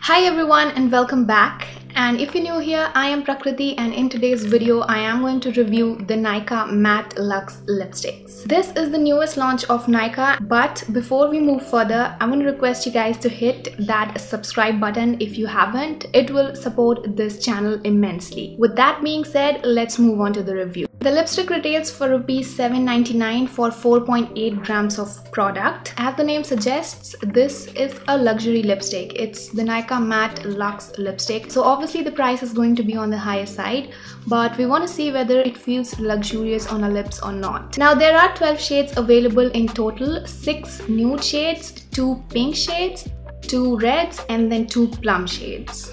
Hi everyone and welcome back. And if you're new here, I am Prakriti, and in today's video I am going to review the Nykaa Matte Luxe lipsticks. This is the newest launch of Nykaa, but before we move further, I want to request you guys to hit that subscribe button if you haven't. It will support this channel immensely. With that being said, let's move on to the review. The lipstick retails for Rs. 7.99 for 4.8 grams of product. As the name suggests, this is a luxury lipstick. It's the Nykaa Matte Luxe lipstick. So obviously the price is going to be on the higher side, but we want to see whether it feels luxurious on our lips or not. Now there are 12 shades available in total, 6 nude shades, 2 pink shades, 2 reds, and then 2 plum shades.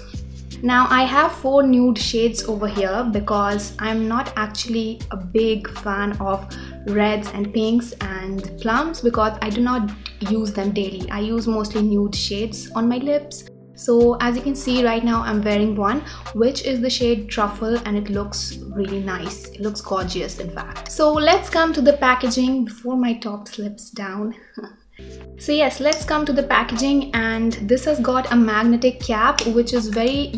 Now I have 4 nude shades over here because I'm not actually a big fan of reds and pinks and plums because I do not use them daily. I use mostly nude shades on my lips. So as you can see right now, I'm wearing one, which is the shade Truffle, and it looks really nice. It looks gorgeous in fact. So let's come to the packaging before my top slips down. So yes, let's come to the packaging, and this has got a magnetic cap which is very,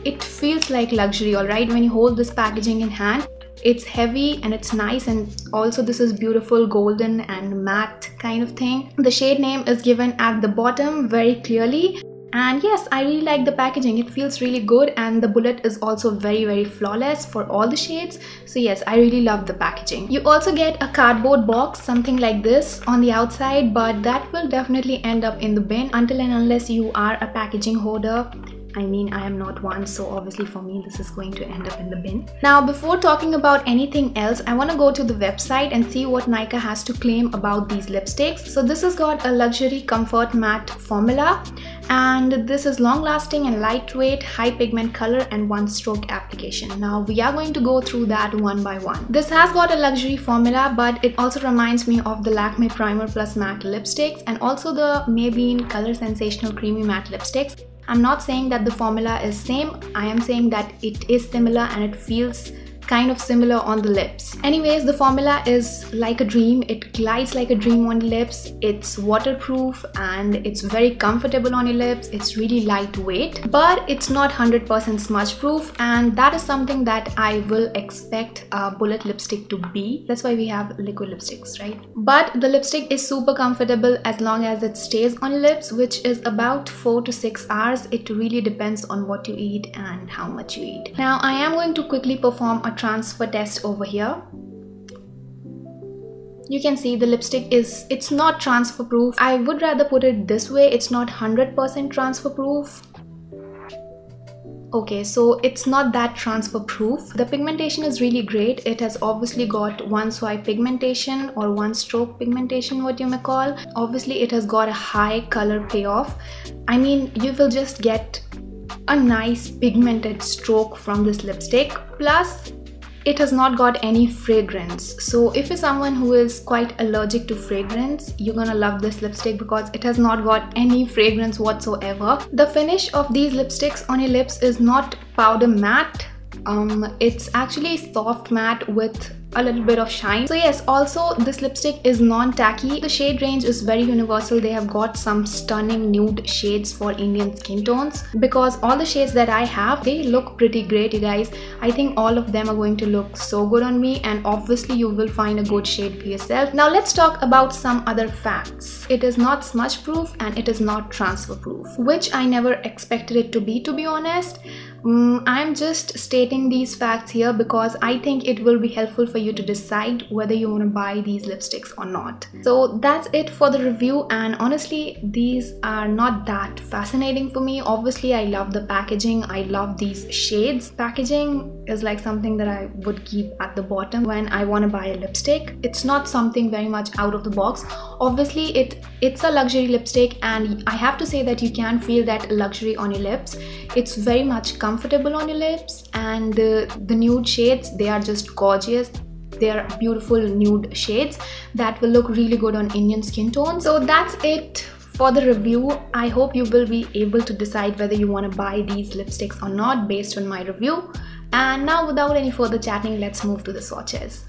it feels like luxury, alright, when you hold this packaging in hand. It's heavy and it's nice, and also this is beautiful golden and matte kind of thing. The shade name is given at the bottom very clearly. And yes, I really like the packaging. It feels really good, and the bullet is also very flawless for all the shades. So yes, I really love the packaging. You also get a cardboard box, something like this on the outside, but that will definitely end up in the bin until and unless you are a packaging hoarder. I mean, I am not one, so obviously for me this is going to end up in the bin. Now before talking about anything else, I want to go to the website and see what Nykaa has to claim about these lipsticks. So this has got a luxury comfort matte formula, and this is long lasting and lightweight, high pigment color and one stroke application. Now we are going to go through that one by one. This has got a luxury formula, but it also reminds me of the Lakme Primer Plus Matte lipsticks and also the Maybelline Color Sensational Creamy Matte lipsticks. I'm not saying that the formula is same, I am saying that it is similar and it feels kind of similar on the lips. Anyways, the formula is like a dream. It glides like a dream on the lips. It's waterproof and it's very comfortable on your lips. It's really lightweight, but it's not 100% smudge proof, and that is something that I will expect a bullet lipstick to be. That's why we have liquid lipsticks, right? But the lipstick is super comfortable as long as it stays on your lips, which is about 4 to 6 hours. It really depends on what you eat and how much you eat. Now I am going to quickly perform a transfer test over here. You can see the lipstick it's not transfer proof. I would rather put it this way, it's not 100% transfer proof. Okay, so it's not that transfer proof. The pigmentation is really great. It has obviously got one swipe pigmentation or one stroke pigmentation, what you may call. Obviously it has got a high color payoff. I mean, you will just get a nice pigmented stroke from this lipstick. Plus it has not got any fragrance. So if you're someone who is quite allergic to fragrance, you're gonna love this lipstick because it has not got any fragrance whatsoever. The finish of these lipsticks on your lips is not powder matte. It's actually soft matte with a little bit of shine. So yes, also this lipstick is non-tacky. The shade range is very universal. They have got some stunning nude shades for Indian skin tones, because all the shades that I have, they look pretty great, you guys. I think all of them are going to look so good on me, and obviously you will find a good shade for yourself. Now let's talk about some other facts. It is not smudge proof and it is not transfer proof, which I never expected it to be honest. I'm just stating these facts here because I think it will be helpful for you to decide whether you want to buy these lipsticks or not. So that's it for the review, and honestly these are not that fascinating for me. Obviously I love the packaging, I love these shades. Packaging is like something that I would keep at the bottom when I want to buy a lipstick. It's not something very much out of the box. Obviously it's a luxury lipstick, and I have to say that you can feel that luxury on your lips. It's very much comfortable on your lips, and the nude shades, they are just gorgeous. They are beautiful nude shades that will look really good on Indian skin tones. So that's it for the review. I hope you will be able to decide whether you want to buy these lipsticks or not based on my review. And now without any further chatting, let's move to the swatches.